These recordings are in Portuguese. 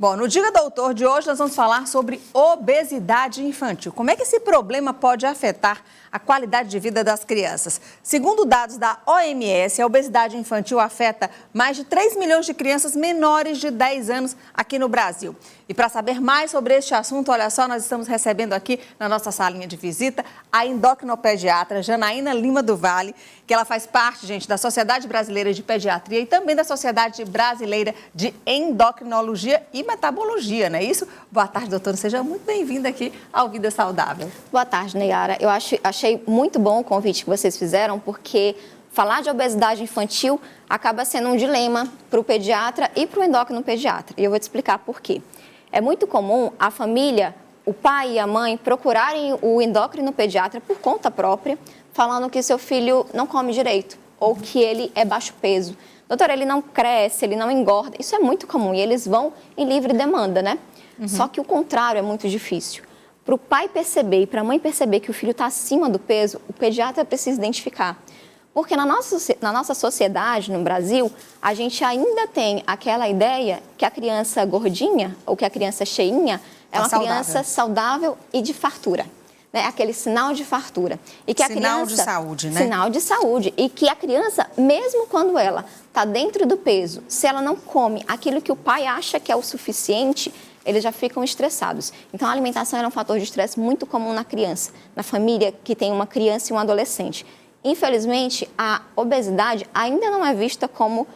Bom, no Diga Doutor de hoje nós vamos falar sobre obesidade infantil. Como é que esse problema pode afetar a qualidade de vida das crianças? Segundo dados da OMS, a obesidade infantil afeta mais de 3 milhões de crianças menores de 10 anos aqui no Brasil. E para saber mais sobre este assunto, olha só, nós estamos recebendo aqui na nossa salinha de visita a endocrinopediatra Janaína Lima do Vale, que ela faz parte, gente, da Sociedade Brasileira de Pediatria e também da Sociedade Brasileira de Endocrinologia e Metabologia, não é isso? Boa tarde, doutora. Seja muito bem-vinda aqui ao Vida Saudável. Boa tarde, Neyara. Eu achei muito bom o convite que vocês fizeram, porque falar de obesidade infantil acaba sendo um dilema para o pediatra e para o endocrinopediatra. E eu vou te explicar por quê. É muito comum a família, o pai e a mãe, procurarem o endocrinopediatra por conta própria, falando que seu filho não come direito ou que ele é baixo peso. Doutora, ele não cresce, ele não engorda. Isso é muito comum e eles vão em livre demanda, né? Só que o contrário é muito difícil. Para o pai perceber e para a mãe perceber que o filho está acima do peso, o pediatra precisa identificar. Porque na nossa sociedade, no Brasil, a gente ainda tem aquela ideia que a criança gordinha ou que a criança cheinha é uma criança saudável e de fartura. Né? Aquele sinal de fartura. E que sinal de saúde, né? Sinal de saúde. E que a criança, mesmo quando ela está dentro do peso, se ela não come aquilo que o pai acha que é o suficiente, eles já ficam estressados. Então, a alimentação é um fator de estresse muito comum na criança, na família que tem uma criança e um adolescente. Infelizmente, a obesidade ainda não é vista como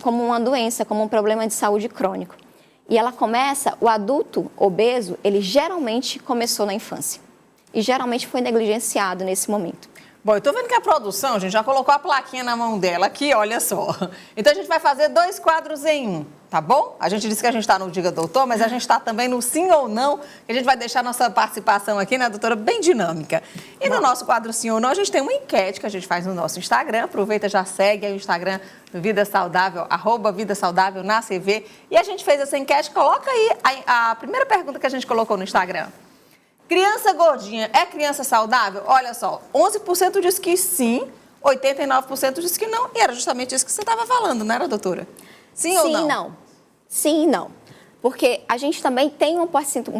uma doença, como um problema de saúde crônico. E ela começa, o adulto obeso, ele geralmente começou na infância. E geralmente foi negligenciado nesse momento. Bom, eu tô vendo que a produção, gente, já colocou a plaquinha na mão dela aqui, olha só. Então, a gente vai fazer 2 quadros em um, tá bom? A gente disse que a gente está no Diga Doutor, mas a gente está também no Sim ou Não, que a gente vai deixar nossa participação aqui, né, doutora, bem dinâmica. E no nosso quadro Sim ou Não, a gente tem uma enquete que a gente faz no nosso Instagram. Aproveita, já segue aí o Instagram do Vida Saudável, @Vida Saudável na CV. E a gente fez essa enquete, coloca aí a primeira pergunta que a gente colocou no Instagram. Criança gordinha é criança saudável? Olha só, 11% diz que sim, 89% diz que não. E era justamente isso que você estava falando, não era, doutora? Sim ou não? Sim e não. Sim e não. Porque a gente também tem um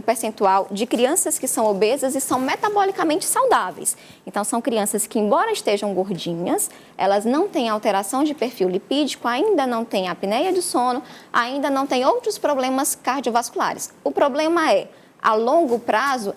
percentual de crianças que são obesas e são metabolicamente saudáveis. Então, são crianças que, embora estejam gordinhas, elas não têm alteração de perfil lipídico, ainda não têm apneia de sono, ainda não têm outros problemas cardiovasculares. O problema é, a longo prazo,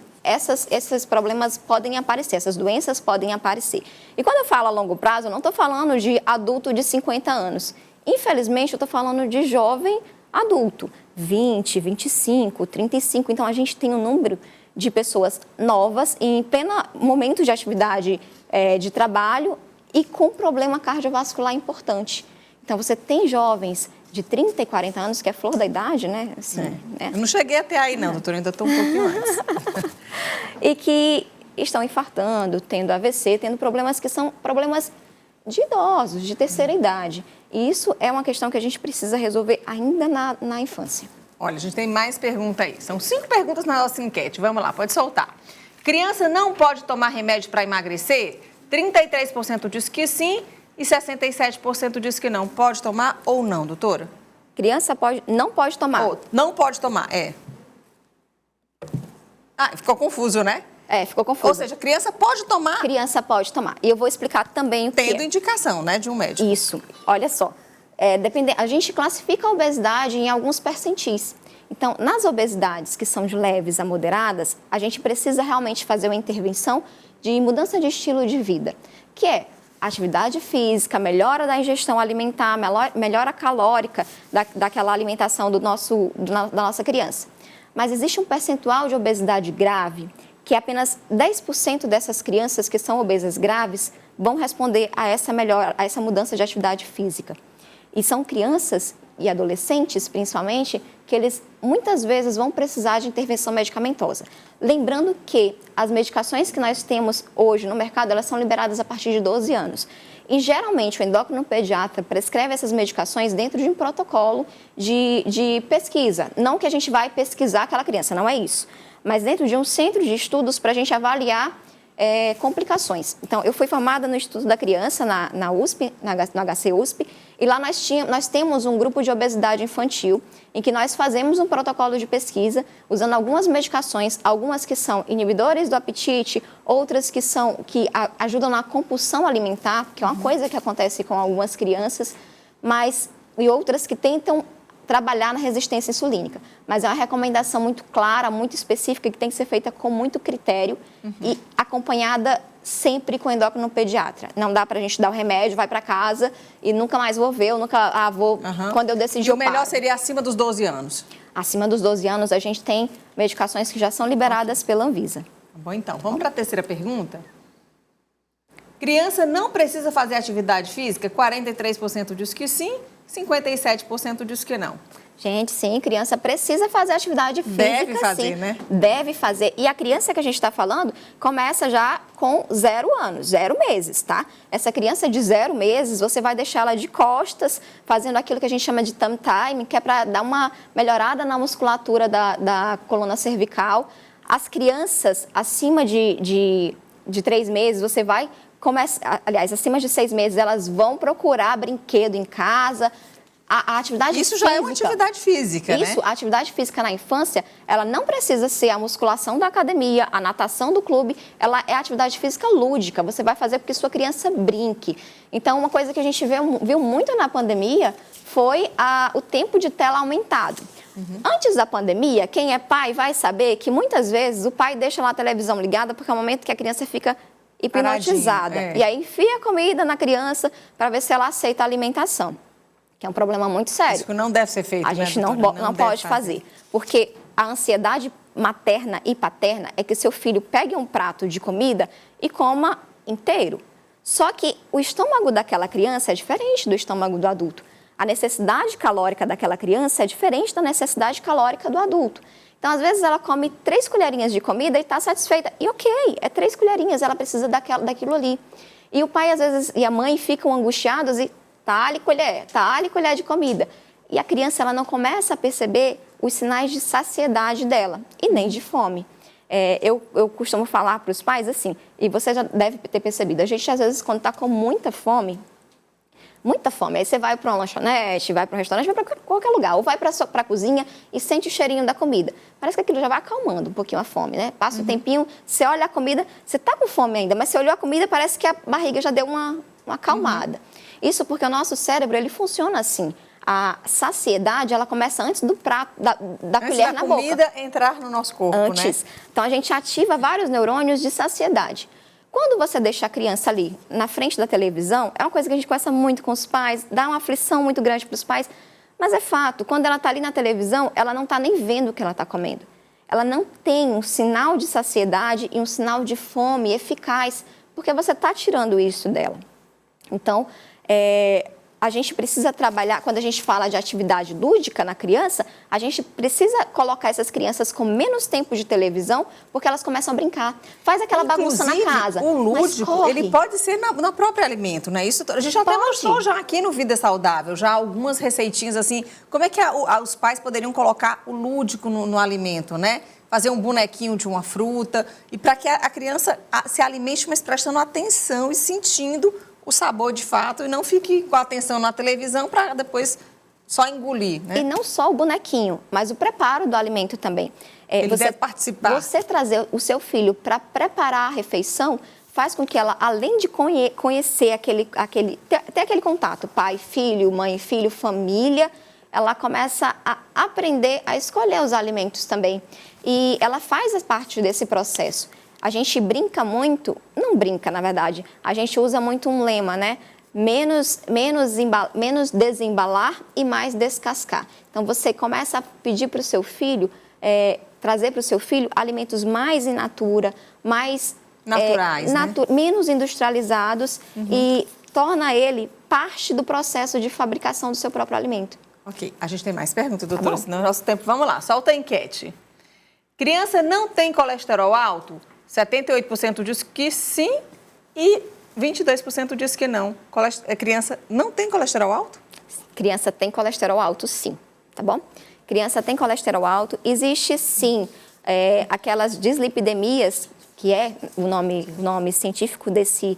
esses problemas podem aparecer, essas doenças podem aparecer. E quando eu falo a longo prazo, eu não estou falando de adulto de 50 anos. Infelizmente, eu estou falando de jovem adulto, 20, 25, 35. Então, a gente tem um número de pessoas novas em pleno momento de atividade de trabalho e com problema cardiovascular importante. Então, você tem jovens de 30 e 40 anos, que é flor da idade, né? Assim, né? Eu não cheguei até aí, não, doutora, ainda estou um pouquinho antes. E que estão infartando, tendo AVC, tendo problemas que são problemas de idosos, de terceira idade. E isso é uma questão que a gente precisa resolver ainda na infância. Olha, a gente tem mais pergunta aí. São 5 perguntas na nossa enquete. Vamos lá, pode soltar. Criança não pode tomar remédio para emagrecer? 33% diz que sim e 67% diz que não. Pode tomar ou não, doutora? Criança não pode tomar. Não pode tomar, ficou confuso, né? Ficou confuso. Ou seja, criança pode tomar? Criança pode tomar. E eu vou explicar também o que Tendo indicação, né, de um médico. Isso. Olha só. A gente classifica a obesidade em alguns percentis. Então, nas obesidades que são de leves a moderadas, a gente precisa realmente fazer uma intervenção de mudança de estilo de vida, que é atividade física, melhora da ingestão alimentar, melhora calórica daquela alimentação da nossa criança. Mas existe um percentual de obesidade grave que apenas 10% dessas crianças que são obesas graves vão responder a essa mudança de atividade física. E são crianças e adolescentes, principalmente, que eles muitas vezes vão precisar de intervenção medicamentosa. Lembrando que as medicações que nós temos hoje no mercado, elas são liberadas a partir de 12 anos. E, geralmente, o endocrinopediatra prescreve essas medicações dentro de um protocolo de pesquisa. Não que a gente vai pesquisar aquela criança, não é isso. Mas dentro de um centro de estudos para a gente avaliar complicações. Então, eu fui formada no Instituto da Criança, na USP, no HC USP, e lá nós temos um grupo de obesidade infantil, em que nós fazemos um protocolo de pesquisa, usando algumas medicações, algumas que são inibidores do apetite, outras que ajudam na compulsão alimentar, que é uma coisa que acontece com algumas crianças, e outras que tentam trabalhar na resistência insulínica. Mas é uma recomendação muito clara, muito específica, que tem que ser feita com muito critério e acompanhada sempre com endócrino pediatra. Não dá para a gente dar o remédio, vai para casa e nunca mais vou ver, eu nunca vou, quando eu decidir E o melhor seria acima dos 12 anos? Acima dos 12 anos, a gente tem medicações que já são liberadas pela Anvisa. Bom, então, vamos para a terceira pergunta. Criança não precisa fazer atividade física? 43% diz que sim, 57% diz que não. Gente, sim, criança precisa fazer atividade física, Deve fazer, sim. né? Deve fazer. E a criança que a gente está falando começa já com 0 anos, 0 meses, tá? Essa criança de 0 meses, você vai deixar ela de costas, fazendo aquilo que a gente chama de tummy time, que é para dar uma melhorada na musculatura da coluna cervical. As crianças acima de 3 meses, você vai começar... Aliás, acima de 6 meses, elas vão procurar brinquedo em casa. A atividade Isso física, já é uma atividade física, né? Isso, a atividade física na infância, ela não precisa ser a musculação da academia, a natação do clube, ela é atividade física lúdica, você vai fazer porque sua criança brinque. Então, uma coisa que a gente viu muito na pandemia foi o tempo de tela aumentado. Antes da pandemia, quem é pai vai saber que muitas vezes o pai deixa lá a televisão ligada porque é o momento que a criança fica hipnotizada. E aí enfia a comida na criança para ver se ela aceita a alimentação. Que é um problema muito sério. Isso não deve ser feito, A gente não pode fazer. Porque a ansiedade materna e paterna é que seu filho pegue um prato de comida e coma inteiro. Só que o estômago daquela criança é diferente do estômago do adulto. A necessidade calórica daquela criança é diferente da necessidade calórica do adulto. Então, às vezes, ela come 3 colherinhas de comida e está satisfeita. E ok, é 3 colherinhas, ela precisa daquilo ali. E o pai, às vezes, e a mãe ficam angustiados e talhe colher de comida. E a criança, ela não começa a perceber os sinais de saciedade dela e nem de fome. Eu costumo falar para os pais assim, e você já deve ter percebido, a gente, às vezes, quando está com muita fome, aí você vai para uma lanchonete, vai para um restaurante, vai para qualquer lugar, ou vai para a cozinha e sente o cheirinho da comida. Parece que aquilo já vai acalmando um pouquinho a fome, né? Passa um tempinho, você olha a comida, você está com fome ainda, mas você olhou a comida, parece que a barriga já deu uma acalmada. Isso porque o nosso cérebro, ele funciona assim. A saciedade, ela começa antes do prato, da colher na boca. Antes da comida entrar no nosso corpo, antes, né? Então, a gente ativa vários neurônios de saciedade. Quando você deixa a criança ali, na frente da televisão, é uma coisa que a gente conversa muito com os pais, dá uma aflição muito grande para os pais, mas é fato, quando ela está ali na televisão, ela não está nem vendo o que ela está comendo. Ela não tem um sinal de saciedade e um sinal de fome eficaz, porque você está tirando isso dela. Então, a gente precisa trabalhar, quando a gente fala de atividade lúdica na criança, a gente precisa colocar essas crianças com menos tempo de televisão, porque elas começam a brincar. Faz aquela bagunça na casa. O lúdico, ele pode ser no próprio alimento, né? Isso a gente até mostrou já aqui no Vida Saudável, já algumas receitinhas assim, como é que os pais poderiam colocar o lúdico no alimento, né? Fazer um bonequinho de uma fruta, e para que a criança se alimente, mas prestando atenção e sentindo o sabor de fato, e não fique com a atenção na televisão para depois só engolir, né? E não só o bonequinho, mas o preparo do alimento também. Ele deve participar. Você trazer o seu filho para preparar a refeição faz com que ela, além de conhecer ter aquele contato, pai, filho, mãe, filho, família, ela começa a aprender a escolher os alimentos também. E ela faz parte desse processo. A gente brinca muito, não brinca, na verdade, a gente usa muito um lema, né? Menos desembalar e mais descascar. Então, você começa a pedir para o seu filho, trazer para o seu filho alimentos mais in natura, mais naturais, né? Menos industrializados e torna ele parte do processo de fabricação do seu próprio alimento. Ok, a gente tem mais perguntas, doutora, senão o nosso tempo... Vamos lá, solta a enquete. Criança não tem colesterol alto? 78% diz que sim e 22% diz que não. Criança não tem colesterol alto? Criança tem colesterol alto, sim, tá bom? Criança tem colesterol alto. Existe, sim, aquelas dislipidemias que é o nome científico desse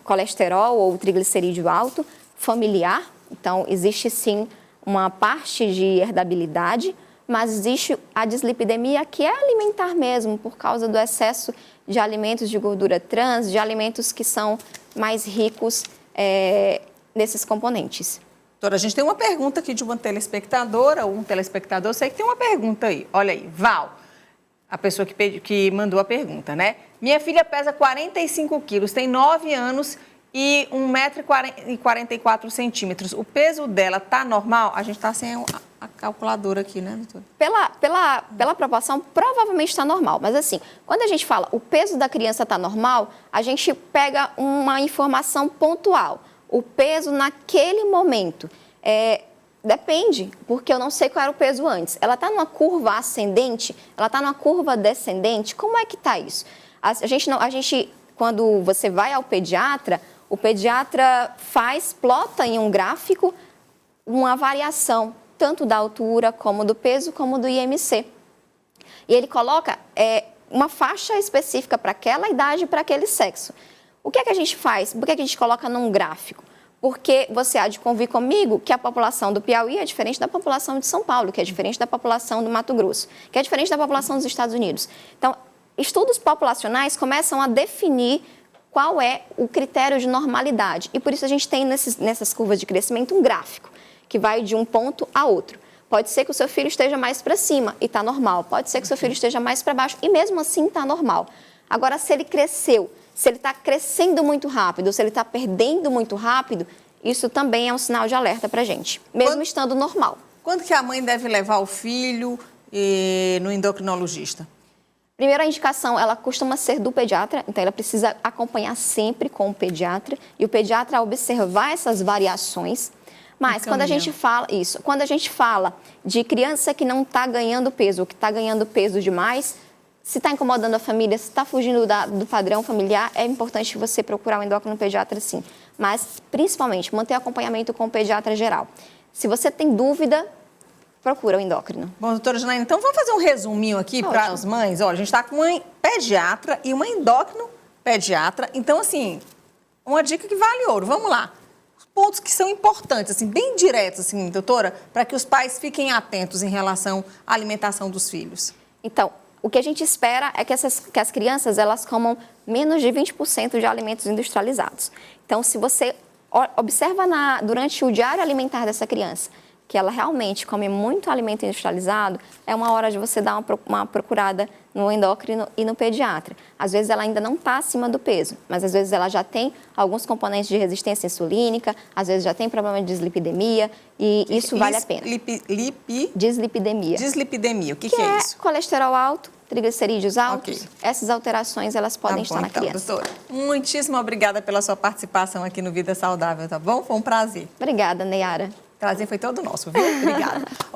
colesterol ou triglicerídeo alto, familiar. Então, existe sim uma parte de herdabilidade, mas existe a dislipidemia, que é alimentar mesmo, por causa do excesso de alimentos de gordura trans, de alimentos que são mais ricos nesses componentes. Doutora, a gente tem uma pergunta aqui de uma telespectadora ou um telespectador. Eu sei que tem uma pergunta aí. Olha aí, Val, a pessoa que mandou a pergunta, né? Minha filha pesa 45 quilos, tem 9 anos e 1,44 m. O peso dela tá normal? A gente está sem a calculadora aqui, né, doutora? Pela proporção, provavelmente está normal. Mas assim, quando a gente fala o peso da criança está normal, a gente pega uma informação pontual. O peso naquele momento. Depende, porque eu não sei qual era o peso antes. Ela está numa curva ascendente? Ela está numa curva descendente? Como é que está isso? Quando você vai ao pediatra, o pediatra plota em um gráfico uma variação, tanto da altura, como do peso, como do IMC. E ele coloca uma faixa específica para aquela idade e para aquele sexo. O que é que a gente faz? Por que é que a gente coloca num gráfico? Porque você há de convir comigo que a população do Piauí é diferente da população de São Paulo, que é diferente da população do Mato Grosso, que é diferente da população dos Estados Unidos. Então, estudos populacionais começam a definir qual é o critério de normalidade. E por isso a gente tem nessas curvas de crescimento um gráfico, que vai de um ponto a outro. Pode ser que o seu filho esteja mais para cima e está normal. Pode ser que o seu filho esteja mais para baixo e mesmo assim está normal. Agora, se ele cresceu, se ele está crescendo muito rápido, se ele está perdendo muito rápido, isso também é um sinal de alerta para a gente, mesmo estando normal. Quando que a mãe deve levar o filho no endocrinologista? Primeira indicação, ela costuma ser do pediatra, então ela precisa acompanhar sempre com o pediatra e o pediatra observar essas variações. Mas quando a gente fala de criança que não está ganhando peso, ou que está ganhando peso demais, se está incomodando a família, se está fugindo do padrão familiar, é importante você procurar o endócrino pediatra, sim. Mas, principalmente, manter acompanhamento com o pediatra geral. Se você tem dúvida, procura o endócrino. Bom, doutora Janaína, então vamos fazer um resuminho aqui para as mães. Olha, a gente está com uma pediatra e uma endócrino pediatra. Então, assim, uma dica que vale ouro. Vamos lá. Os pontos que são importantes, assim, bem diretos, assim, doutora, para que os pais fiquem atentos em relação à alimentação dos filhos. Então, o que a gente espera é que as crianças elas comam menos de 20% de alimentos industrializados. Então, se você observa durante o diário alimentar dessa criança que ela realmente come muito alimento industrializado, é uma hora de você dar uma procurada no endócrino e no pediatra. Às vezes ela ainda não está acima do peso, mas às vezes ela já tem alguns componentes de resistência insulínica, às vezes já tem problema de dislipidemia e isso vale a pena. Dislipidemia. Dislipidemia, o que é isso? Colesterol alto, triglicerídeos altos, essas alterações elas podem estar na criança. Doutora, muitíssimo obrigada pela sua participação aqui no Vida Saudável, tá bom? Foi um prazer. Obrigada, Neyara. O prazer foi todo nosso, viu? Obrigada.